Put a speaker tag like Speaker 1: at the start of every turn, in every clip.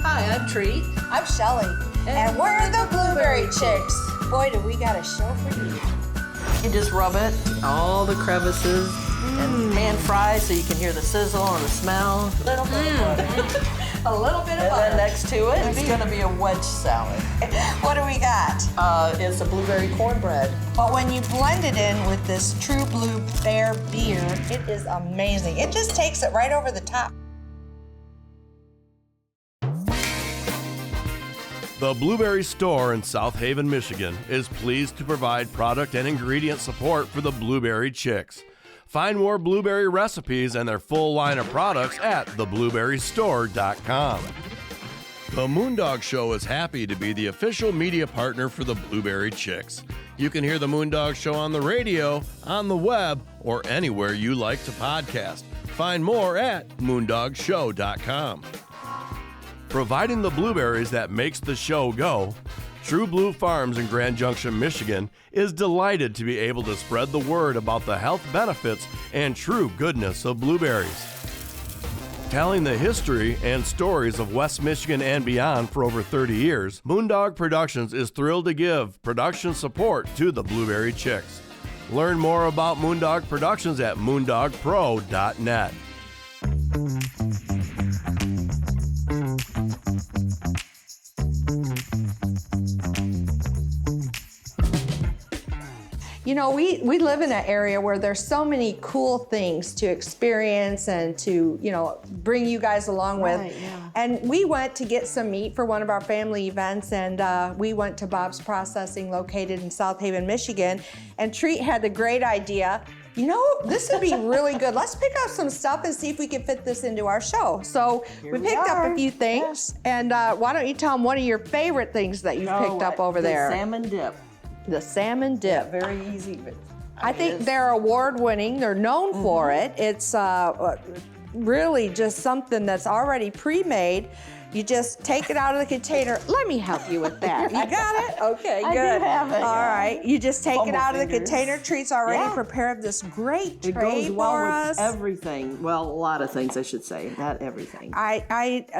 Speaker 1: Hi, I'm Treat.
Speaker 2: I'm Shelly, and we're the Blueberry Chicks. Boy, do we got a show for you.
Speaker 1: You just rub it, all the crevices, and pan fry so you can hear the sizzle and the smell.
Speaker 2: A little bit of butter. A little bit of
Speaker 1: And
Speaker 2: butter.
Speaker 1: then next to it, it's gonna be a wedge salad.
Speaker 2: What do we got?
Speaker 1: It's a blueberry cornbread.
Speaker 2: But when you blend it in with this True Blue Bear beer, it is amazing. It just takes it right over the top.
Speaker 3: The Blueberry Store in South Haven, Michigan is pleased to provide product and ingredient support for the Blueberry Chicks. Find more blueberry recipes and their full line of products at theblueberrystore.com. The Moondog Show is happy to be the official media partner for the Blueberry Chicks. You can hear the Moondog Show on the radio, on the web, or anywhere you like to podcast. Find more at moondogshow.com. Providing the blueberries that makes the show go, True Blue Farms in Grand Junction, Michigan is delighted to be able to spread the word about the health benefits and true goodness of blueberries. Telling the history and stories of West Michigan and beyond for over 30 years, Moondog Productions is thrilled to give production support to the Blueberry Chicks. Learn more about Moondog Productions at moondogpro.net.
Speaker 4: You know, we live in an area where there's so many cool things to experience and to, bring you guys along with.
Speaker 2: Right, yeah.
Speaker 4: And we went to get some meat for one of our family events, and we went to Bob's Processing located in South Haven, Michigan. And Treat had the great idea, this would be really good. Let's pick up some stuff and see if we can fit this into our show. So we picked up a few things. Yes. And why don't you tell them one of your favorite things that you've picked up over there?
Speaker 1: The salmon dip.
Speaker 4: The salmon dip.
Speaker 1: Yeah, very easy. But
Speaker 4: I think they're award-winning. They're known for it. It's really just something that's already pre-made. You just take it out of the container. Let me help you with that. You got it? Okay, good.
Speaker 1: I do have it.
Speaker 4: All right. You just take it out of the
Speaker 1: fingers.
Speaker 4: container. Treat's already prepared this great
Speaker 1: it
Speaker 4: tray
Speaker 1: goes well
Speaker 4: for
Speaker 1: with
Speaker 4: us.
Speaker 1: everything. Well, a lot of things, I should say, not everything.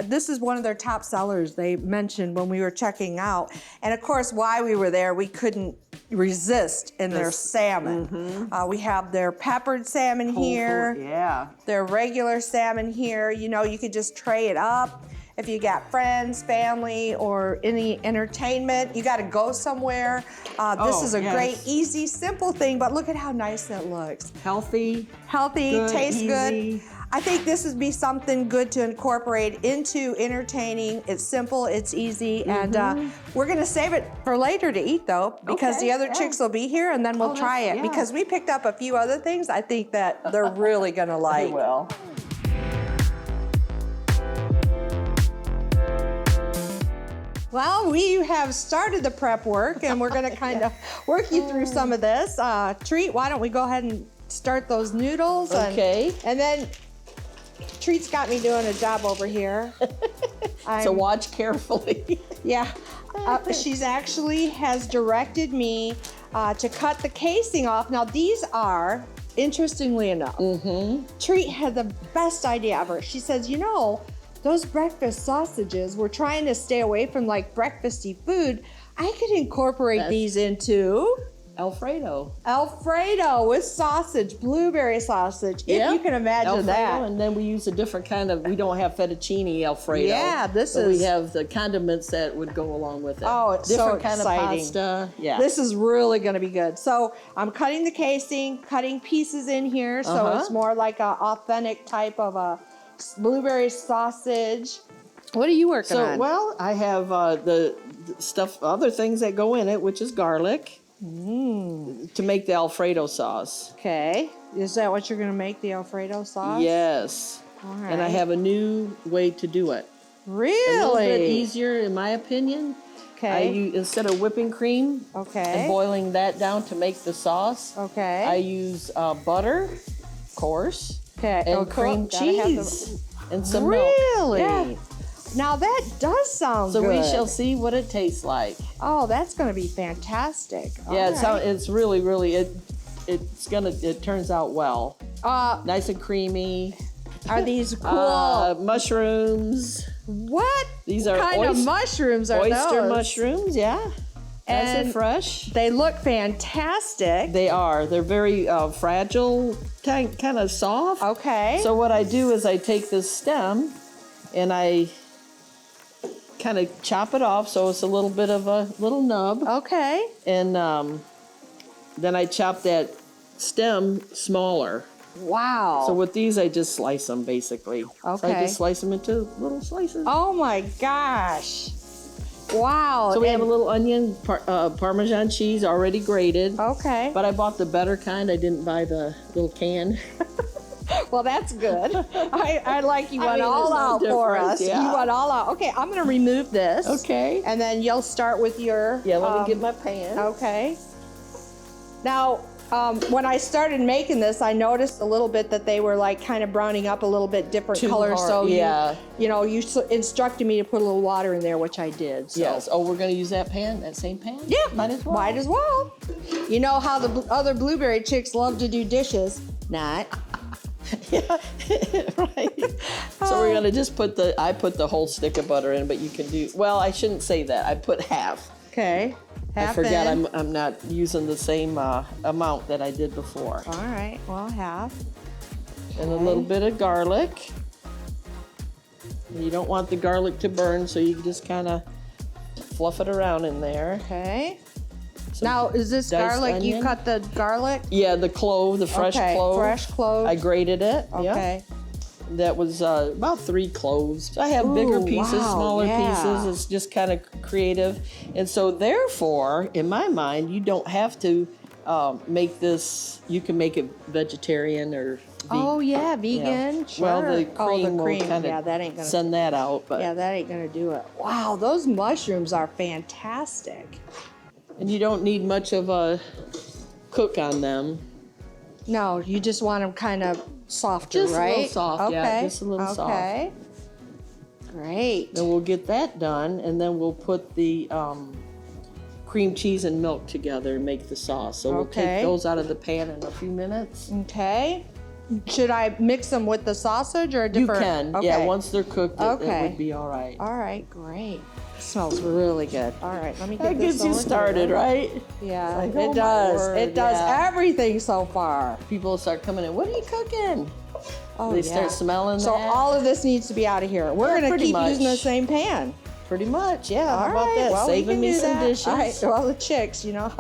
Speaker 4: This is one of their top sellers they mentioned when we were checking out. And of course, while we were there, we couldn't resist in their salmon. We have their peppered salmon here.
Speaker 1: Yeah.
Speaker 4: Their regular salmon here. You could just tray it up. If you got friends, family, or any entertainment, you got to go somewhere. This is a great, easy, simple thing, but look at how nice it looks.
Speaker 1: Healthy,
Speaker 4: good, tastes
Speaker 1: easy.
Speaker 4: good. I think this would be something good to incorporate into entertaining. It's simple, it's easy, and we're gonna save it for later to eat though, because the other chicks will be here, and then we'll try it. Because we picked up a few other things I think that they're really gonna like.
Speaker 1: They will.
Speaker 4: Well, we have started the prep work, and we're going to kind of work you through some of this. Treat, why don't we go ahead and start those noodles?
Speaker 1: Okay.
Speaker 4: And then Treat's got me doing a job over here.
Speaker 1: So watch carefully.
Speaker 4: Yeah. She's actually has directed me to cut the casing off. Now, these are, interestingly enough, Treat had the best idea ever. She says, those breakfast sausages, we're trying to stay away from like breakfasty food. I could incorporate these into
Speaker 1: Alfredo
Speaker 4: with sausage, blueberry sausage, if you can imagine
Speaker 1: Alfredo,
Speaker 4: that.
Speaker 1: and then we use a different kind of, we don't have fettuccine Alfredo.
Speaker 4: Yeah,
Speaker 1: we have the condiments that would go along with it.
Speaker 4: Oh, it's
Speaker 1: different
Speaker 4: so
Speaker 1: kind
Speaker 4: exciting.
Speaker 1: of pasta. Yeah.
Speaker 4: This is really gonna be good. So I'm cutting the casing, cutting pieces in here, so it's more like an authentic type of a blueberry sausage. What are you working on?
Speaker 1: Well, I have the stuff, other things that go in it, which is garlic to make the Alfredo sauce.
Speaker 4: Okay. Is that what you're going to make, the Alfredo sauce?
Speaker 1: Yes.
Speaker 4: All right.
Speaker 1: And I have a new way to do it.
Speaker 4: Really?
Speaker 1: A little bit easier, in my opinion.
Speaker 4: Okay.
Speaker 1: Instead of whipping cream and boiling that down to make the sauce, I use butter, of course.
Speaker 4: Okay.
Speaker 1: And cream cheese and some milk.
Speaker 4: Really?
Speaker 1: Yeah.
Speaker 4: Now that does sound good.
Speaker 1: So we shall see what it tastes like.
Speaker 4: Oh, that's going to be fantastic.
Speaker 1: Yeah, it's really, really, it turns out well. Nice and creamy.
Speaker 4: Are these cool?
Speaker 1: Mushrooms.
Speaker 4: What
Speaker 1: These are
Speaker 4: kind of mushrooms are
Speaker 1: oyster
Speaker 4: those?
Speaker 1: mushrooms, yeah. Nice and
Speaker 4: And
Speaker 1: fresh.
Speaker 4: they look fantastic.
Speaker 1: They are. They're very fragile, kind of soft.
Speaker 4: Okay.
Speaker 1: So what I do is I take this stem and I kind of chop it off so it's a little bit of a little nub.
Speaker 4: Okay.
Speaker 1: And then I chop that stem smaller.
Speaker 4: Wow.
Speaker 1: So with these, I just slice them basically. So I
Speaker 4: Okay.
Speaker 1: just slice them into little slices.
Speaker 4: Oh my gosh. Wow.
Speaker 1: So we have a
Speaker 4: And-
Speaker 1: little onion, Parmesan cheese already grated.
Speaker 4: Okay.
Speaker 1: But I bought the better kind. I didn't buy the little can.
Speaker 4: Well, that's good. I like you went
Speaker 1: mean,
Speaker 4: all
Speaker 1: there's no
Speaker 4: out for
Speaker 1: difference,
Speaker 4: us.
Speaker 1: yeah.
Speaker 4: You went all out. Okay, I'm going to remove this.
Speaker 1: Okay.
Speaker 4: And then you'll start with your.
Speaker 1: Yeah, let me get my pan.
Speaker 4: Okay. Now, when I started making this, I noticed a little bit that they were like kind of browning up a little bit different
Speaker 1: Too
Speaker 4: colors.
Speaker 1: hard,
Speaker 4: So
Speaker 1: yeah.
Speaker 4: you instructed me to put a little water in there, which I did. So.
Speaker 1: Yes. Oh, we're gonna use that pan, that same pan?
Speaker 4: Yeah,
Speaker 1: Might as well.
Speaker 4: Might as well. You know how the other blueberry chicks love to do dishes? Not.
Speaker 1: Yeah. Right. So we're gonna just I put the whole stick of butter in, but you can do. Well, I shouldn't say that. I put half.
Speaker 4: Okay. Half
Speaker 1: I forgot
Speaker 4: in.
Speaker 1: I'm not using the same amount that I did before.
Speaker 4: All right. Well, half.
Speaker 1: And a little bit of garlic. You don't want the garlic to burn, so you just kind of fluff it around in there.
Speaker 4: Okay.
Speaker 1: Some
Speaker 4: Now, is this
Speaker 1: diced
Speaker 4: garlic? You
Speaker 1: onion.
Speaker 4: cut the garlic?
Speaker 1: Yeah, the clove, the fresh
Speaker 4: Okay,
Speaker 1: clove.
Speaker 4: fresh clove.
Speaker 1: I grated it. Yeah.
Speaker 4: Okay.
Speaker 1: That was about 3 cloves. So I have bigger
Speaker 4: Ooh,
Speaker 1: pieces,
Speaker 4: wow,
Speaker 1: smaller
Speaker 4: yeah.
Speaker 1: pieces. It's just kind of creative. And so therefore, in my mind, you don't have to make this, you can make it vegetarian or
Speaker 4: Oh yeah,
Speaker 1: yeah.
Speaker 4: vegan. Sure.
Speaker 1: Well, the
Speaker 4: oh,
Speaker 1: cream
Speaker 4: the
Speaker 1: will
Speaker 4: cream.
Speaker 1: kind
Speaker 4: Yeah,
Speaker 1: of
Speaker 4: that ain't gonna.
Speaker 1: send that out. But
Speaker 4: Yeah, that ain't gonna do it. Wow, those mushrooms are fantastic.
Speaker 1: And you don't need much of a cook on them.
Speaker 4: No, you just want them kind of softer,
Speaker 1: Just a
Speaker 4: right?
Speaker 1: little soft,
Speaker 4: okay.
Speaker 1: yeah, just a little soft.
Speaker 4: Okay. Great.
Speaker 1: Then we'll get that done, and then we'll put the cream cheese and milk together and make the sauce. So we'll
Speaker 4: Okay.
Speaker 1: take those out of the pan in a few minutes.
Speaker 4: Okay. Should I mix them with the sausage or a
Speaker 1: You
Speaker 4: different?
Speaker 1: can,
Speaker 4: Okay.
Speaker 1: yeah. Once they're cooked, it
Speaker 4: Okay.
Speaker 1: would be all right.
Speaker 4: All right, great. Smells really good. All right, let me get
Speaker 1: That
Speaker 4: this
Speaker 1: gets you
Speaker 4: over
Speaker 1: started,
Speaker 4: here.
Speaker 1: right?
Speaker 4: Yeah,
Speaker 1: Like,
Speaker 4: it
Speaker 1: oh my
Speaker 4: does.
Speaker 1: word,
Speaker 4: It does
Speaker 1: yeah.
Speaker 4: everything so far.
Speaker 1: People start coming in. What are you cooking?
Speaker 4: Oh,
Speaker 1: They
Speaker 4: yeah.
Speaker 1: start smelling
Speaker 4: So
Speaker 1: that.
Speaker 4: all of this needs to be out of here. We're
Speaker 1: Yeah,
Speaker 4: gonna
Speaker 1: pretty
Speaker 4: keep using the
Speaker 1: much.
Speaker 4: same pan.
Speaker 1: Pretty much, yeah. How
Speaker 4: All
Speaker 1: about
Speaker 4: right,
Speaker 1: that?
Speaker 4: well, we
Speaker 1: Saving
Speaker 4: can
Speaker 1: me
Speaker 4: do
Speaker 1: some
Speaker 4: that.
Speaker 1: dishes.
Speaker 4: All right, well, the chicks, you know,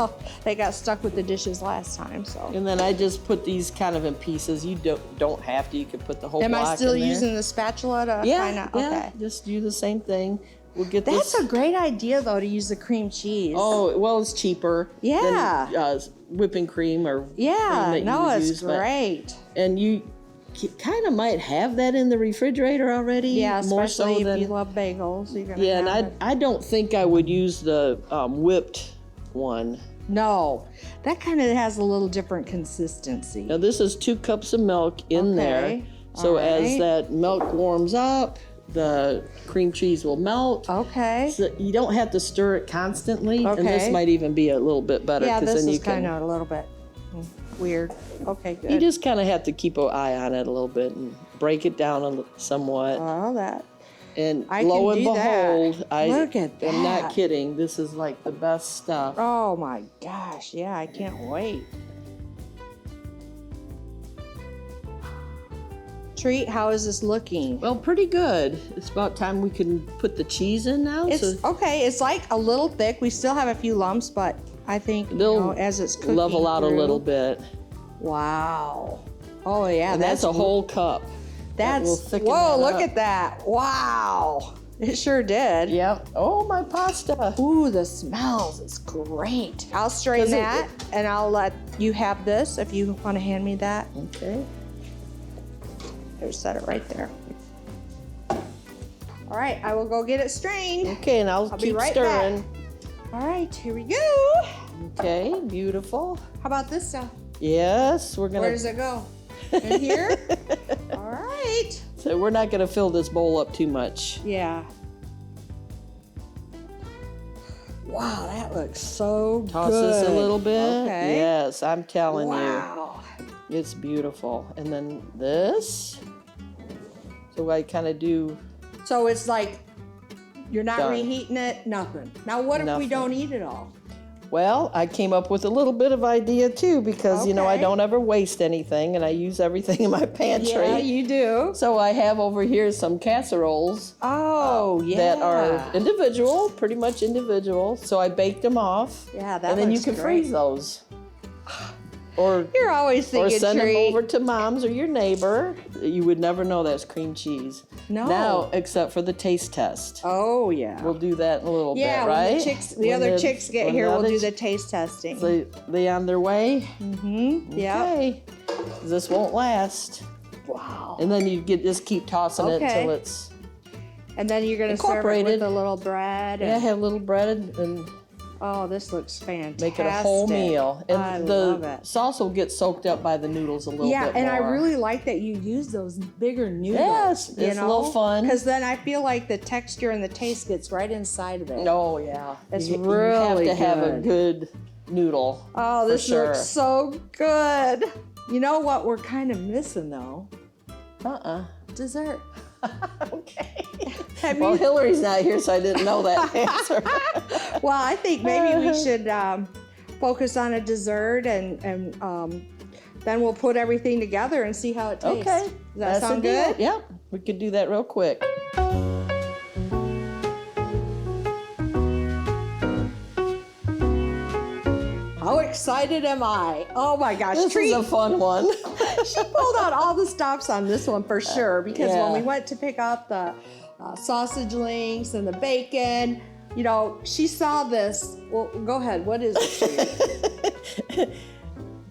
Speaker 4: they got stuck with the dishes last time. So,
Speaker 1: And then I just put these kind of in pieces. You don't have to. You could put the whole
Speaker 4: am
Speaker 1: block
Speaker 4: I still
Speaker 1: in there.
Speaker 4: using the spatula to
Speaker 1: Yeah,
Speaker 4: kind of?
Speaker 1: yeah.
Speaker 4: Okay.
Speaker 1: Just do the same thing. We'll get
Speaker 4: That's
Speaker 1: this.
Speaker 4: a great idea, though, to use the cream cheese.
Speaker 1: Oh, well, it's cheaper.
Speaker 4: Yeah.
Speaker 1: Than, whipping cream or
Speaker 4: yeah.
Speaker 1: cream that you
Speaker 4: No,
Speaker 1: would
Speaker 4: it's
Speaker 1: use, but-
Speaker 4: great.
Speaker 1: and you kind of might have that in the refrigerator already.
Speaker 4: Yeah,
Speaker 1: more
Speaker 4: especially
Speaker 1: so
Speaker 4: if
Speaker 1: than
Speaker 4: you love bagels. You're gonna
Speaker 1: yeah. And
Speaker 4: have it.
Speaker 1: I don't think I would use the whipped one.
Speaker 4: No, that kind of has a little different consistency.
Speaker 1: Now this is 2 cups of milk in there.
Speaker 4: Okay,
Speaker 1: So
Speaker 4: all
Speaker 1: as
Speaker 4: right.
Speaker 1: that milk warms up, the cream cheese will melt.
Speaker 4: Okay.
Speaker 1: So you don't have to stir it constantly, and this
Speaker 4: Okay.
Speaker 1: might even be a little bit better
Speaker 4: Yeah,
Speaker 1: because
Speaker 4: this
Speaker 1: then you
Speaker 4: is kind
Speaker 1: can.
Speaker 4: of a little bit weird. Okay, good.
Speaker 1: You just kind of have to keep an eye on it a little bit and break it down somewhat.
Speaker 4: Oh, that.
Speaker 1: And
Speaker 4: I
Speaker 1: lo
Speaker 4: can
Speaker 1: and
Speaker 4: do that.
Speaker 1: behold, I
Speaker 4: Look at
Speaker 1: am
Speaker 4: that.
Speaker 1: not kidding. This is like the best stuff.
Speaker 4: Oh my gosh, yeah, I can't wait. Treat, how is this looking?
Speaker 1: Well, pretty good. It's about time we can put the cheese in now.
Speaker 4: It's okay, it's like a little thick. We still have a few lumps, but I think you
Speaker 1: they'll
Speaker 4: know, as it's cooking
Speaker 1: level out a
Speaker 4: through-
Speaker 1: little bit.
Speaker 4: Wow. Oh yeah,
Speaker 1: And that's a whole cup. That will
Speaker 4: That's
Speaker 1: thicken
Speaker 4: whoa!
Speaker 1: that
Speaker 4: Look
Speaker 1: up.
Speaker 4: at that! Wow, it sure did.
Speaker 1: Yep. Oh, my pasta.
Speaker 4: Ooh, the smells is great. I'll strain
Speaker 1: 'Cause it-
Speaker 4: that, and I'll let you have this if you want to hand me that.
Speaker 1: Okay.
Speaker 4: Here, set it right there. All right, I will go get it strained.
Speaker 1: Okay, and I'll
Speaker 4: I'll be
Speaker 1: keep
Speaker 4: right
Speaker 1: stirring.
Speaker 4: All right, here we go.
Speaker 1: Okay, beautiful.
Speaker 4: How about this stuff?
Speaker 1: Yes, we're
Speaker 4: Where
Speaker 1: gonna.
Speaker 4: does it go? In here? All right.
Speaker 1: So we're not gonna fill this bowl up too much.
Speaker 4: Yeah. Wow, that looks so
Speaker 1: Toss
Speaker 4: good.
Speaker 1: this a little bit.
Speaker 4: Okay.
Speaker 1: Yes, I'm telling
Speaker 4: Wow.
Speaker 1: you, it's beautiful. And then this. So I kind of do
Speaker 4: So it's like you're not
Speaker 1: Done.
Speaker 4: reheating it, nothing. Now what if we
Speaker 1: Nothing.
Speaker 4: don't eat it all?
Speaker 1: Well, I came up with a little bit of idea too because, you know, I
Speaker 4: Okay.
Speaker 1: don't ever waste anything and I use everything in my pantry.
Speaker 4: Yeah, you do.
Speaker 1: So I have over here some casseroles
Speaker 4: Oh, yeah.
Speaker 1: that are individual, pretty much individual. So I baked them off.
Speaker 4: Yeah, that
Speaker 1: And then you
Speaker 4: looks
Speaker 1: can
Speaker 4: great.
Speaker 1: freeze those. Or
Speaker 4: You're always
Speaker 1: or
Speaker 4: thinking
Speaker 1: send them
Speaker 4: treat.
Speaker 1: over to mom's or your neighbor. You would never know that's cream cheese.
Speaker 4: No.
Speaker 1: Now, except for the taste test.
Speaker 4: Oh, yeah.
Speaker 1: We'll do that in a little
Speaker 4: Yeah,
Speaker 1: bit, right?
Speaker 4: when the other chicks get
Speaker 1: when
Speaker 4: here,
Speaker 1: the
Speaker 4: we'll
Speaker 1: other
Speaker 4: do the taste testing.
Speaker 1: They on their way?
Speaker 4: Yeah.
Speaker 1: Okay. This won't last.
Speaker 4: Wow.
Speaker 1: And then you just keep tossing it
Speaker 4: Okay.
Speaker 1: until it's.
Speaker 4: And then you're gonna serve it
Speaker 1: Incorporated.
Speaker 4: with a little bread.
Speaker 1: Yeah,
Speaker 4: And,
Speaker 1: have a little bread and
Speaker 4: oh, this looks fantastic.
Speaker 1: make it a whole meal. And
Speaker 4: I
Speaker 1: the
Speaker 4: love it.
Speaker 1: sauce will get soaked up by the noodles a little
Speaker 4: Yeah,
Speaker 1: bit
Speaker 4: and
Speaker 1: more.
Speaker 4: I really like that you use those bigger noodles.
Speaker 1: Yes, it's a little fun.
Speaker 4: Because then I feel like the texture and the taste gets right inside of it.
Speaker 1: Oh yeah,
Speaker 4: It's
Speaker 1: you
Speaker 4: really
Speaker 1: have to have a
Speaker 4: good.
Speaker 1: good noodle.
Speaker 4: Oh, this
Speaker 1: for sure.
Speaker 4: looks so good. You know what we're kind of missing though? Dessert.
Speaker 1: Okay.
Speaker 4: Have
Speaker 1: Well,
Speaker 4: you?
Speaker 1: Hillary's not here, so I didn't know that answer.
Speaker 4: Well, I think maybe we should focus on a dessert and then we'll put everything together and see how it tastes.
Speaker 1: Okay.
Speaker 4: Does that
Speaker 1: That's
Speaker 4: sound
Speaker 1: a deal.
Speaker 4: good?
Speaker 1: Yep. We could do that real quick.
Speaker 4: How excited am I? Oh my gosh,
Speaker 1: This
Speaker 4: Treat.
Speaker 1: is a fun one.
Speaker 4: She pulled out all the stops on this one for sure because
Speaker 1: Yeah.
Speaker 4: when we went to pick up the sausage links and the bacon, you know, she saw this. Well, go ahead. What is it?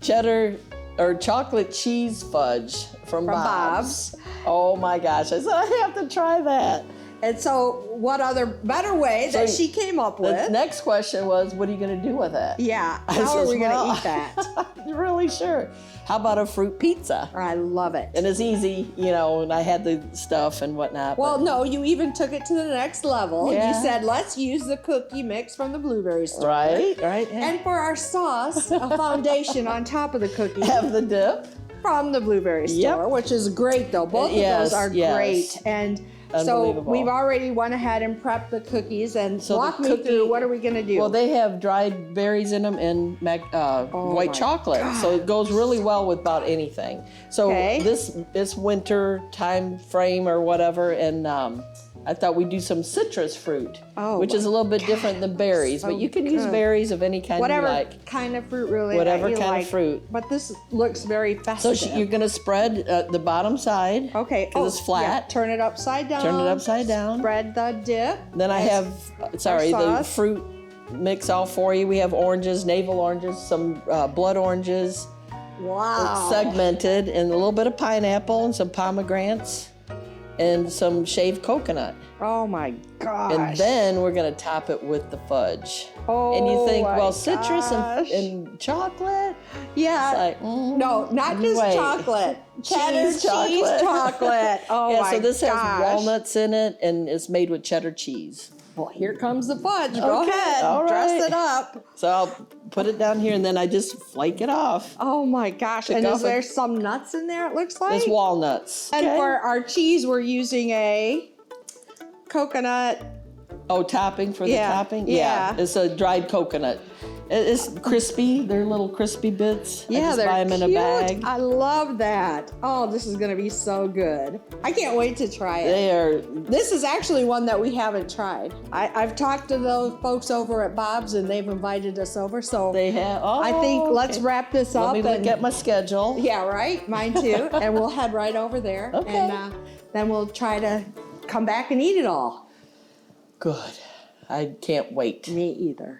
Speaker 1: Cheddar or chocolate cheese fudge from Bob's. Oh my gosh. I said, I have to try that.
Speaker 4: And so, what other better way that she came up
Speaker 1: The
Speaker 4: with?
Speaker 1: next question was, what are you going to do with it?
Speaker 4: Yeah,
Speaker 1: I
Speaker 4: how are
Speaker 1: says,
Speaker 4: we going
Speaker 1: "Well,
Speaker 4: to eat that?
Speaker 1: I'm not really sure. How about a fruit pizza?
Speaker 4: I love it.
Speaker 1: And it's easy, you know, and I had the stuff and whatnot.
Speaker 4: Well,
Speaker 1: but-
Speaker 4: no, you even took it to the next level.
Speaker 1: Yeah.
Speaker 4: You said, let's use the cookie mix from the blueberry store.
Speaker 1: Right.
Speaker 4: And for our sauce, a foundation on top of the cookie
Speaker 1: Have the dip.
Speaker 4: from the blueberry
Speaker 1: Yep.
Speaker 4: store, which is great though. Both
Speaker 1: Yes,
Speaker 4: of those are
Speaker 1: yes.
Speaker 4: great. And so
Speaker 1: Unbelievable.
Speaker 4: we've already went ahead and prepped the cookies and
Speaker 1: So the
Speaker 4: walk me
Speaker 1: cookie-
Speaker 4: through what are we going to do?
Speaker 1: Well, they have dried berries in them and
Speaker 4: Oh
Speaker 1: white
Speaker 4: my
Speaker 1: chocolate, so it goes really well with about anything. So
Speaker 4: Okay.
Speaker 1: this winter time frame or whatever, and I thought we'd do some citrus fruit,
Speaker 4: Oh
Speaker 1: which is a little bit different than berries, but you can use
Speaker 4: good.
Speaker 1: berries of any kind
Speaker 4: whatever
Speaker 1: you like.
Speaker 4: kind of fruit really
Speaker 1: Whatever
Speaker 4: that you
Speaker 1: kind of
Speaker 4: like.
Speaker 1: fruit.
Speaker 4: But this looks very
Speaker 1: So
Speaker 4: festive.
Speaker 1: you're gonna spread the bottom side.
Speaker 4: Okay.
Speaker 1: Because it's flat.
Speaker 4: Yeah. Turn it upside down.
Speaker 1: Turn it upside down.
Speaker 4: Spread the dip.
Speaker 1: Then I
Speaker 4: As-
Speaker 1: have, sorry, the
Speaker 4: sauce.
Speaker 1: fruit mix all for you. We have oranges, navel oranges, some blood oranges,
Speaker 4: Wow.
Speaker 1: segmented, and a little bit of pineapple and some pomegranates and some shaved coconut.
Speaker 4: Oh my gosh.
Speaker 1: And then we're gonna top it with the fudge.
Speaker 4: Oh
Speaker 1: and you think,
Speaker 4: my
Speaker 1: well, citrus
Speaker 4: gosh.
Speaker 1: and chocolate?
Speaker 4: Yeah.
Speaker 1: It's like,
Speaker 4: No, not just
Speaker 1: wait.
Speaker 4: chocolate. Cheddar
Speaker 1: Cheese
Speaker 4: cheese
Speaker 1: chocolate.
Speaker 4: chocolate. Oh
Speaker 1: yeah,
Speaker 4: my
Speaker 1: so this
Speaker 4: gosh.
Speaker 1: has walnuts in it and it's made with cheddar cheese.
Speaker 4: Well, here comes the fudge. Go
Speaker 1: Okay,
Speaker 4: ahead.
Speaker 1: all
Speaker 4: Dress
Speaker 1: right.
Speaker 4: it up.
Speaker 1: So I'll put it down here and then I just flake it off.
Speaker 4: Oh my gosh.
Speaker 1: Pick
Speaker 4: And
Speaker 1: off
Speaker 4: is there some nuts in there, it looks like?
Speaker 1: It's walnuts.
Speaker 4: And
Speaker 1: okay?
Speaker 4: for our cheese, we're using a coconut.
Speaker 1: Oh, topping for the
Speaker 4: Yeah,
Speaker 1: topping?
Speaker 4: yeah.
Speaker 1: It's a dried coconut. It's crispy. They're little crispy bits. I
Speaker 4: Yeah,
Speaker 1: just
Speaker 4: they're
Speaker 1: buy them in a
Speaker 4: cute.
Speaker 1: bag.
Speaker 4: I love that. Oh, this is gonna be so good. I can't wait to try it.
Speaker 1: They are,
Speaker 4: This is actually one that we haven't tried. I've talked to those folks over at Bob's and they've invited us over. So
Speaker 1: they have, oh,
Speaker 4: I think let's
Speaker 1: okay.
Speaker 4: wrap this
Speaker 1: Let
Speaker 4: up.
Speaker 1: me look
Speaker 4: and,
Speaker 1: at my schedule.
Speaker 4: Yeah, right. Mine too. And we'll head right over there.
Speaker 1: Okay.
Speaker 4: And then we'll try to come back and eat it all.
Speaker 1: Good. I can't wait.
Speaker 4: Me either.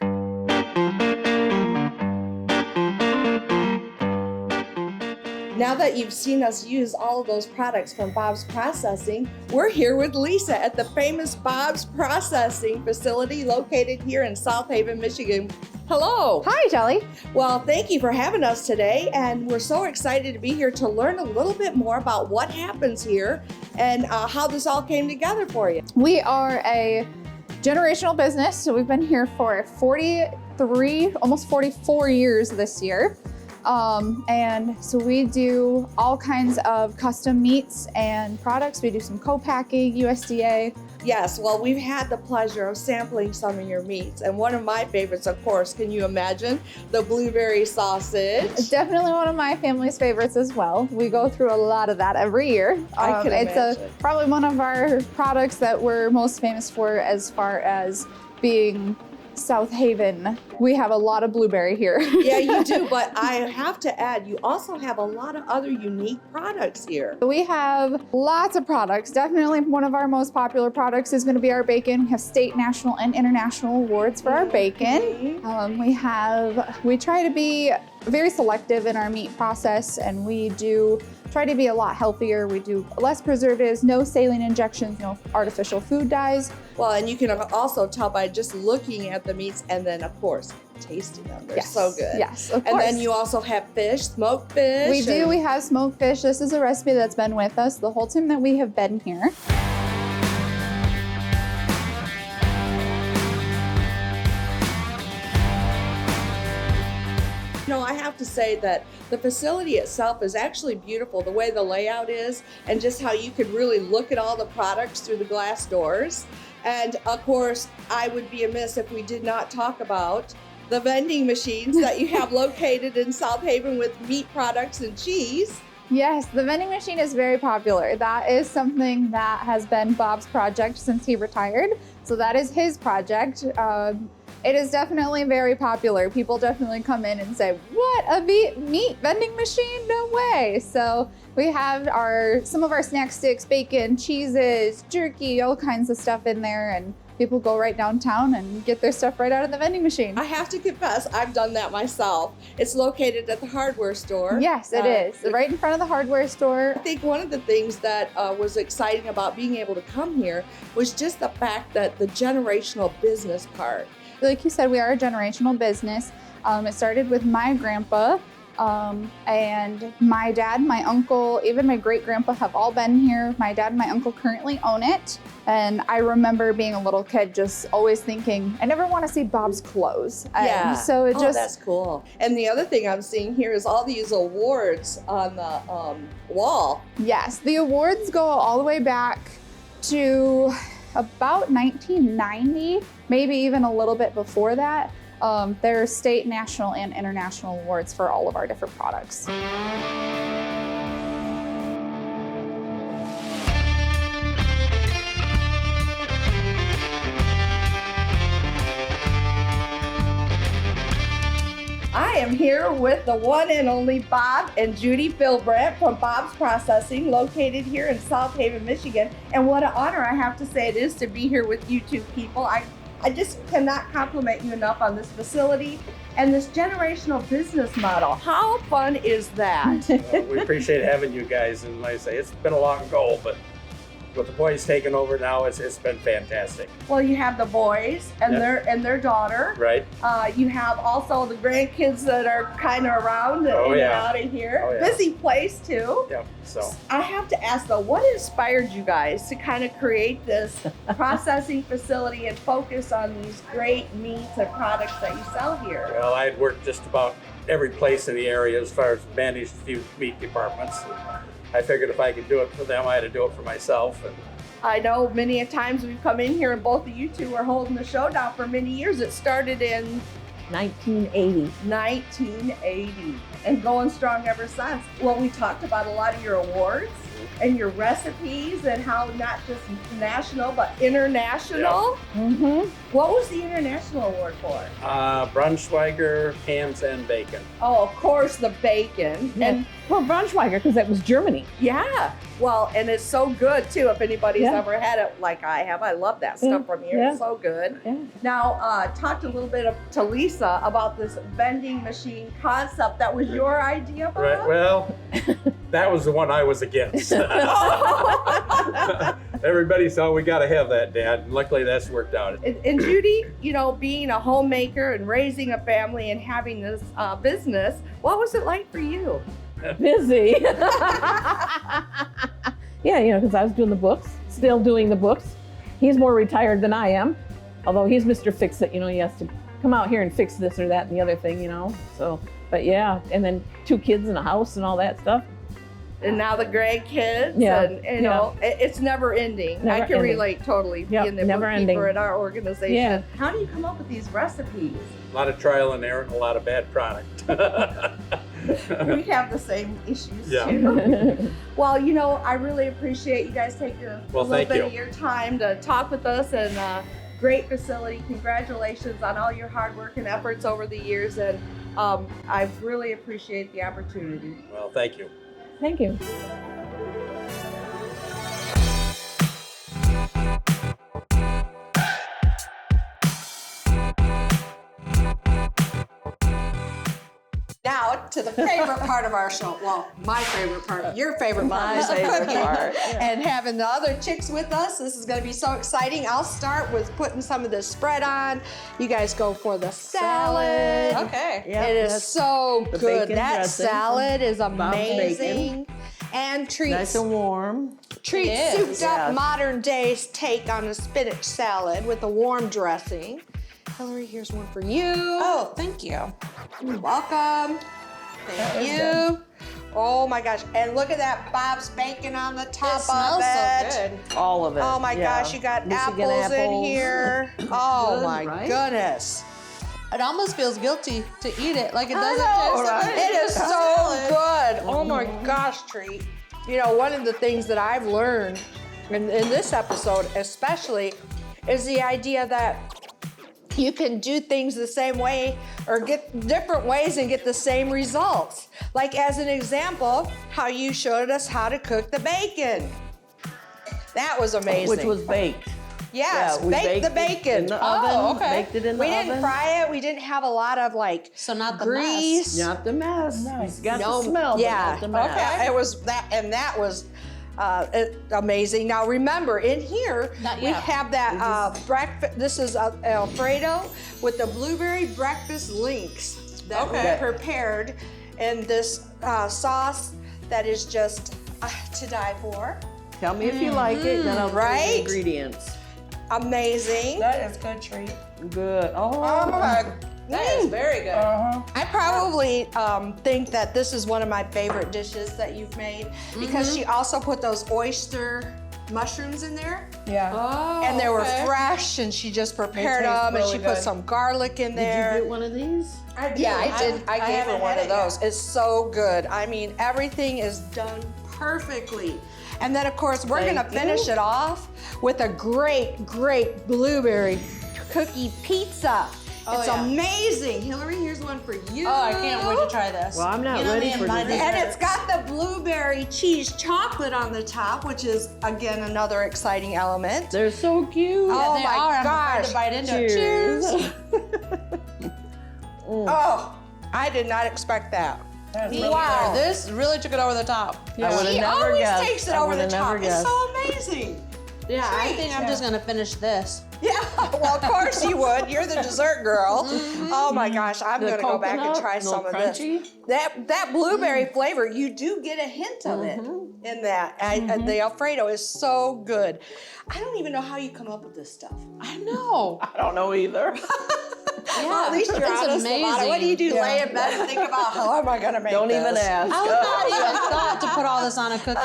Speaker 4: Now that you've seen us use all of those products from Bob's Processing, we're here with Lisa at the famous Bob's Processing facility located here in South Haven, Michigan. Hello.
Speaker 5: Hi, Jelly.
Speaker 4: Well, thank you for having us today, and we're so excited to be here to learn a little bit more about what happens here and how this all came together for you.
Speaker 5: We are a generational business, so we've been here for 43, almost 44 years this year. And so we do all kinds of custom meats and products. We do some co-packing, USDA.
Speaker 2: Yes, well, we've had the pleasure of sampling some of your meats. And one of my favorites, of course, can you imagine? The blueberry sausage.
Speaker 5: It's definitely one of my family's favorites as well. We go through a lot of that every year.
Speaker 2: I can imagine.
Speaker 5: Probably one of our products that we're most famous for as far as being South Haven. We have a lot of blueberry here.
Speaker 2: Yeah, you do, but I have to add, you also have a lot of other unique products here.
Speaker 5: We have lots of products. Definitely one of our most popular products is going to be our bacon. We have state, national, and international awards for our bacon. We try to be very selective in our meat process, and we do try to be a lot healthier. We do less preservatives, no saline injections, no artificial food dyes.
Speaker 2: Well, and you can also tell by just looking at the meats and then, of course, tasting them. They're so good.
Speaker 5: Yes, of
Speaker 2: And
Speaker 5: course.
Speaker 2: then you also have fish, smoked fish.
Speaker 5: We do. We have smoked fish. This is a recipe that's been with us the whole time that we have been here.
Speaker 2: You know, I have to say that the facility itself is actually beautiful, the way the layout is, and just how you could really look at all the products through the glass doors. And of course, I would be amiss if we did not talk about the vending machines that you have located in South Haven with meat products and cheese.
Speaker 5: Yes, the vending machine is very popular. That is something that has been Bob's project since he retired. So that is his project. It is definitely very popular. People definitely come in and say, what, a meat vending machine? No way. So we have some of our snack sticks, bacon, cheeses, jerky, all kinds of stuff in there. And people go right downtown and get their stuff right out of the vending machine.
Speaker 2: I have to confess, I've done that myself. It's located at the hardware store.
Speaker 5: Yes, it is. Right in front of the hardware store.
Speaker 2: I think one of the things that was exciting about being able to come here was just the fact that the generational business part.
Speaker 5: Like you said, we are a generational business. It started with my grandpa and my dad, my uncle, even my great grandpa have all been here. My dad and my uncle currently own it. And I remember being a little kid just always thinking, I never want to see Bob's clothes. And so it just,
Speaker 2: that's cool. And the other thing I'm seeing here is all these awards on the wall.
Speaker 5: Yes, the awards go all the way back to about 1990, maybe even a little bit before that. There are state, national, and international awards for all of our different products.
Speaker 2: I am here with the one and only Bob and Judy Philbrandt from Bob's Processing, located here in South Haven, Michigan. And what an honor I have to say it is to be here with you two people. I just cannot compliment you enough on this facility and this generational business model. How fun is that?
Speaker 6: Well, we appreciate having you guys, and like I say, it's been a long goal, but with the boys taking over now, it's been fantastic.
Speaker 2: Well, you have the boys and their daughter.
Speaker 6: Right.
Speaker 2: You have also the grandkids that are kind of around and in and out of here.
Speaker 6: Oh, yeah.
Speaker 2: Busy place too.
Speaker 6: Yep. So
Speaker 2: I have to ask though, what inspired you guys to kind of create this processing facility and focus on these great meats and products that you sell here?
Speaker 6: well, I had worked just about every place in the area as far as managed a few meat departments. I figured if I could do it for them, I had to do it for myself. And
Speaker 2: I know many a times we've come in here and both of you two were holding the show down for many years. It started in 1980 and going strong ever since. Well, we talked about a lot of your awards and your recipes and how not just national but international.
Speaker 7: Mm-hmm.
Speaker 2: What was the international award for?
Speaker 6: Braunschweiger hams and bacon.
Speaker 2: Oh, of course, the bacon. And
Speaker 7: Well, Braunschweiger, because that was Germany.
Speaker 2: yeah, well, and it's so good too. If anybody's ever had it like I have, I love that stuff from here. It's so good.
Speaker 7: Yeah.
Speaker 2: Now, talked a little bit to Lisa about this vending machine concept. That was your idea, Bob?
Speaker 6: Right. Well, that was the one I was against. Everybody said, we got to have that, Dad. And luckily, that's worked out.
Speaker 2: And Judy, you know, being a homemaker and raising a family and having this business, what was it like for you?
Speaker 7: Busy. Yeah, because I was doing the books, still doing the books. He's more retired than I am, although he's Mr. Fix-It. He has to come out here and fix this or that and the other thing, So But yeah, and then 2 kids in a house and all that stuff.
Speaker 2: And now the grandkids,
Speaker 7: Yeah,
Speaker 2: and you know, it's never ending. I
Speaker 7: Never
Speaker 2: can
Speaker 7: ending.
Speaker 2: relate totally
Speaker 7: Yep,
Speaker 2: being the
Speaker 7: never ending.
Speaker 2: bookkeeper at our organization.
Speaker 7: Yeah.
Speaker 2: How do you come up with these recipes?
Speaker 6: A lot of trial and error and a lot of bad product.
Speaker 2: We have the same issues
Speaker 6: Yeah.
Speaker 2: too. Well, you know, I really appreciate you guys taking a
Speaker 6: Well,
Speaker 2: little
Speaker 6: thank
Speaker 2: bit
Speaker 6: you.
Speaker 2: of your time to talk with us, and great facility. Congratulations on all your hard work and efforts over the years, and I really appreciate the opportunity.
Speaker 6: Well, thank you.
Speaker 7: Thank you.
Speaker 4: Now to the favorite part of our show. Well, my favorite part, your favorite part,
Speaker 1: My
Speaker 4: is the
Speaker 1: favorite
Speaker 4: cooking.
Speaker 1: part.
Speaker 4: And having the other chicks with us. This is going to be so exciting. I'll start with putting some of this spread on. You guys go for the salad.
Speaker 1: Okay. Yeah,
Speaker 4: It is
Speaker 1: that's
Speaker 4: so
Speaker 1: the
Speaker 4: good.
Speaker 1: bacon
Speaker 4: That
Speaker 1: dressing
Speaker 4: salad is
Speaker 1: Bob's
Speaker 4: amazing. And treats.
Speaker 1: nice and warm.
Speaker 4: Treat
Speaker 8: It is,
Speaker 4: souped up
Speaker 1: yes.
Speaker 4: modern day take on a spinach salad with a warm dressing. Hillary, here's one for you.
Speaker 8: Oh, thank you.
Speaker 4: You're welcome. Thank you. Oh my gosh. And look at that Bob's bacon on the top
Speaker 8: It smells
Speaker 4: of it.
Speaker 8: so good.
Speaker 1: All of it.
Speaker 4: Oh my
Speaker 1: yeah.
Speaker 4: gosh, you got
Speaker 1: Michigan
Speaker 4: apples in here. Oh
Speaker 1: Good,
Speaker 4: my
Speaker 1: right?
Speaker 4: goodness.
Speaker 8: It almost feels guilty to eat it. Like it
Speaker 4: I
Speaker 8: doesn't
Speaker 4: know,
Speaker 8: taste
Speaker 4: right? It is so good. Oh my gosh, Treat. You know, one of the things that I've learned in this episode especially is the idea that you can do things the same way or get different ways and get the same results. Like as an example, how you showed us how to cook the bacon. That was amazing.
Speaker 1: Which was baked.
Speaker 4: Yes,
Speaker 1: Yeah, we
Speaker 4: baked the
Speaker 1: baked it
Speaker 4: bacon.
Speaker 1: in the oven.
Speaker 4: Oh, okay.
Speaker 1: Baked it in the
Speaker 4: we
Speaker 1: oven.
Speaker 4: didn't fry it. We didn't have a lot of like
Speaker 8: So not the
Speaker 4: grease.
Speaker 1: Not the mess. It's got
Speaker 4: No,
Speaker 1: the smell,
Speaker 4: yeah.
Speaker 1: but not the mess.
Speaker 4: Okay. It was that, and that was amazing. Now remember, in here
Speaker 8: Not
Speaker 4: we
Speaker 8: yet.
Speaker 4: have that breakfast. This is Alfredo with the blueberry breakfast links that
Speaker 8: Okay.
Speaker 4: we prepared in this sauce that is just to die for.
Speaker 1: Tell me if you like it, then I'll tell you
Speaker 4: Right?
Speaker 1: the ingredients.
Speaker 4: Amazing.
Speaker 9: That is good treat.
Speaker 1: Good.
Speaker 4: Oh
Speaker 1: Oh,
Speaker 4: my.
Speaker 8: That is very good.
Speaker 4: I probably think that this is one of my favorite dishes that you've made because she also put those oyster mushrooms in there.
Speaker 9: Yeah.
Speaker 8: Oh,
Speaker 4: And they were
Speaker 8: okay.
Speaker 4: fresh, and she just prepared
Speaker 9: taste
Speaker 4: them, and
Speaker 9: really
Speaker 4: she put
Speaker 9: good.
Speaker 4: some garlic in
Speaker 1: did
Speaker 4: there.
Speaker 1: you get one of these?
Speaker 4: Yeah, I did. I gave her
Speaker 9: haven't
Speaker 4: one
Speaker 9: had
Speaker 4: of
Speaker 9: it yet.
Speaker 4: those. It's so good. I mean, everything is done perfectly. And then, of course, we're
Speaker 1: Thank
Speaker 4: gonna
Speaker 1: you.
Speaker 4: finish it off with a great, great blueberry cookie pizza.
Speaker 8: Oh,
Speaker 4: It's
Speaker 8: yeah.
Speaker 4: amazing. Hillary, here's one for you.
Speaker 8: Oh, I can't wait to try this.
Speaker 1: Well, I'm not
Speaker 8: You know
Speaker 1: ready
Speaker 8: me and
Speaker 1: for
Speaker 8: my
Speaker 1: dessert.
Speaker 4: And
Speaker 8: desserts.
Speaker 4: it's got the blueberry cheese chocolate on the top, which is, again, another exciting element.
Speaker 1: They're so cute.
Speaker 4: Oh
Speaker 8: They
Speaker 4: my
Speaker 8: are. I'm
Speaker 4: gosh.
Speaker 8: afraid to bite into it.
Speaker 1: Cheers.
Speaker 4: Oh, I did not expect that.
Speaker 9: That is
Speaker 8: Me
Speaker 9: really
Speaker 4: Wow.
Speaker 8: either. This really took it over the top.
Speaker 1: I would've
Speaker 4: She
Speaker 1: never
Speaker 4: always
Speaker 1: guessed.
Speaker 4: takes it
Speaker 1: I
Speaker 4: over the
Speaker 1: would've never
Speaker 4: top. It's
Speaker 1: guessed.
Speaker 4: so amazing.
Speaker 8: Yeah, I
Speaker 4: Treat.
Speaker 8: think I'm just gonna finish this.
Speaker 4: Yeah, well, of course you would. You're the dessert girl. Oh my gosh, I'm
Speaker 1: The
Speaker 4: gonna go back and
Speaker 1: coconut,
Speaker 4: try
Speaker 1: little
Speaker 4: some of
Speaker 1: crunchy.
Speaker 4: this. That blueberry flavor, you do get a hint of it in that. The Alfredo is so good. I don't even know how you come up with this stuff.
Speaker 8: I know.
Speaker 1: I don't know either.
Speaker 4: Well, at least you're
Speaker 8: it's
Speaker 4: honest about it. What do you do?
Speaker 9: Yeah.
Speaker 4: Lay in bed and think about how am I gonna make
Speaker 1: Don't
Speaker 4: this?
Speaker 1: even ask.
Speaker 8: I would not even thought to put all this on a cookie.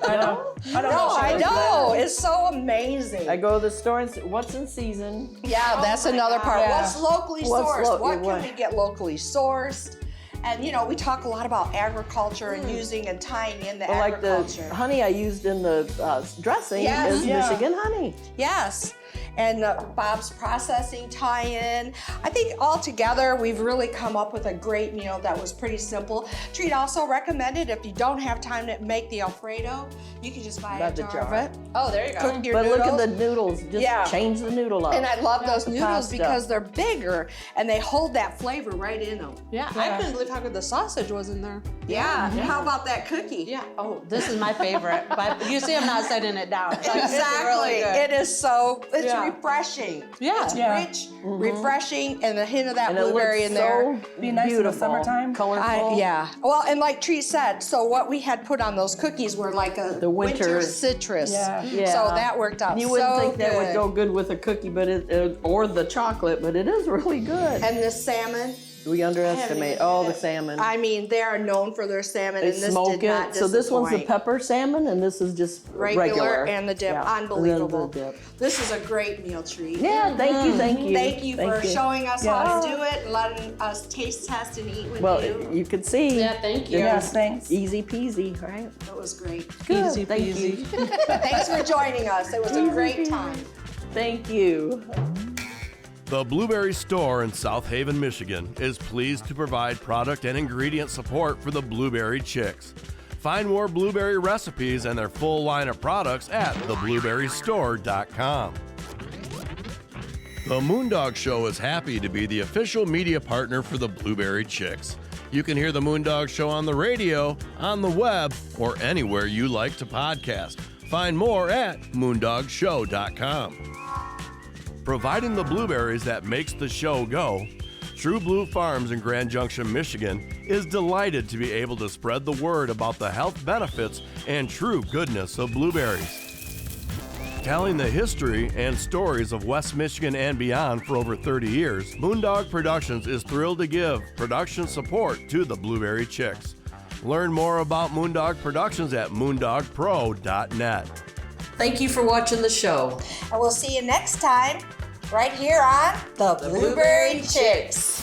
Speaker 9: I know. I don't
Speaker 4: No,
Speaker 9: know.
Speaker 4: I know. It's so amazing.
Speaker 1: I go to the store and say, what's in season?
Speaker 4: Yeah, that's
Speaker 8: my
Speaker 4: another part.
Speaker 9: God.
Speaker 4: What's locally
Speaker 1: What's
Speaker 4: sourced? What
Speaker 1: what?
Speaker 4: can we get locally sourced? And you know, we talk a lot about agriculture and using and tying in the
Speaker 1: Well, like the
Speaker 4: agriculture.
Speaker 1: honey I used in the dressing
Speaker 4: Yes.
Speaker 1: is
Speaker 9: Yeah.
Speaker 1: Michigan honey.
Speaker 4: Yes. And Bob's processing tie-in. I think altogether we've really come up with a great meal that was pretty simple. Treat also recommended if you don't have time to make the Alfredo, you can just buy
Speaker 1: Buy
Speaker 4: a
Speaker 1: the
Speaker 4: jar of
Speaker 1: jar.
Speaker 4: it.
Speaker 8: Oh, there you go.
Speaker 4: Cook your
Speaker 1: But
Speaker 4: noodles.
Speaker 1: look at the noodles. Just
Speaker 4: Yeah.
Speaker 1: change the noodle up.
Speaker 4: And I love those
Speaker 1: The
Speaker 4: noodles
Speaker 1: pasta.
Speaker 4: because they're bigger and they hold that flavor right in them.
Speaker 8: Yeah, I couldn't believe how good the sausage was in there.
Speaker 4: Yeah. How about that cookie?
Speaker 8: Yeah. Oh, this is my favorite. But you see, I'm not setting it down. Like, it's
Speaker 4: Exactly.
Speaker 8: really good.
Speaker 4: It is so, it's
Speaker 8: Yeah.
Speaker 4: refreshing.
Speaker 8: Yeah.
Speaker 4: It's
Speaker 9: Yeah.
Speaker 4: rich, refreshing, and a hint of that
Speaker 1: and it
Speaker 4: blueberry
Speaker 1: looks
Speaker 4: in there.
Speaker 1: so
Speaker 9: Be nice in the
Speaker 1: beautiful,
Speaker 9: summertime.
Speaker 1: colorful.
Speaker 4: Yeah. Well, and like Tree said, so what we had put on those cookies were like a
Speaker 1: The winter-
Speaker 4: citrus.
Speaker 9: Yeah.
Speaker 1: Yeah.
Speaker 4: So that worked out
Speaker 1: You wouldn't
Speaker 4: so
Speaker 1: think that would
Speaker 4: good.
Speaker 1: go good with a cookie, but or the chocolate, but it is really good.
Speaker 4: And the salmon.
Speaker 1: We underestimate. Oh, the salmon.
Speaker 4: I mean, they are known for their salmon,
Speaker 1: They
Speaker 4: and this
Speaker 1: smoke
Speaker 4: did not
Speaker 1: it. So this one's the
Speaker 4: disappoint.
Speaker 1: pepper salmon, and this is just
Speaker 4: Regular and the dip.
Speaker 1: Yeah, and then
Speaker 4: Unbelievable.
Speaker 1: the dip.
Speaker 4: This is a great meal treat.
Speaker 1: Yeah, thank you.
Speaker 4: Thank you for showing us
Speaker 1: Yeah.
Speaker 4: how to do it and letting us taste test and eat with
Speaker 1: Well,
Speaker 4: you.
Speaker 1: you could see.
Speaker 8: Yeah, thank you.
Speaker 1: Yes,
Speaker 2: thanks.
Speaker 1: Easy peasy, right?
Speaker 4: It was great.
Speaker 1: Good.
Speaker 8: Easy
Speaker 1: Thank
Speaker 8: peasy.
Speaker 1: you.
Speaker 4: Thanks for joining us. It was a great time.
Speaker 1: Thank you.
Speaker 3: The Blueberry Store in South Haven, Michigan is pleased to provide product and ingredient support for the Blueberry Chicks. Find more blueberry recipes and their full line of products at theblueberrystore.com. The Moondog Show is happy to be the official media partner for the Blueberry Chicks. You can hear the Moondog Show on the radio, on the web, or anywhere you like to podcast. Find more at moondogshow.com. Providing the blueberries that makes the show go, True Blue Farms in Grand Junction, Michigan is delighted to be able to spread the word about the health benefits and true goodness of blueberries. Telling the history and stories of West Michigan and beyond for over 30 years, Moondog Productions is thrilled to give production support to the Blueberry Chicks. Learn more about Moondog Productions at moondogpro.net.
Speaker 1: Thank you for watching the show.
Speaker 4: And we'll see you next time right here on The Blueberry Chicks.